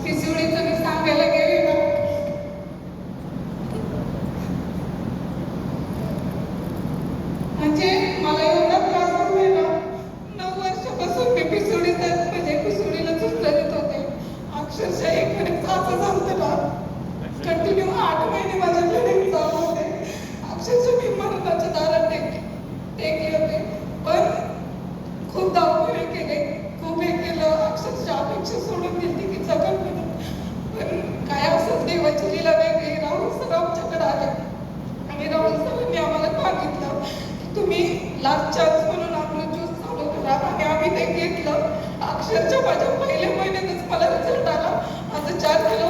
पिसुडीचं मी सांगायला गेले ना, म्हणजे मला एवढा त्रास होतोय ना. 9 वर्षापासून मी पिसुडीचा म्हणजे पिसुडीला झुंज देत होते. अक्षरशः एक मिनिट असं सांगते ना, कंटिन्यू 8 महिने माझ्या लढाई चालू होते. अक्षरशः मी मरणाच्या दारात टेकले होते. पण खूप दवाखाने केले, खूप हे केलं. अक्षरशः अपेक्षा सोडून दिली की जगल म्हणून. पण काय असं देवाची लीला वेगळी. राहुल सर आमच्याकडे आले आणि राहुल सरांनी आम्हाला सांगितलं की तुम्ही लास्ट चान्स म्हणून आपलं ज्यूस चालू करा. आणि आम्ही ते घेतलं. अक्षरशः माझ्या पहिल्या महिन्यातच मला रिझल्ट आला. माझं 4 किलो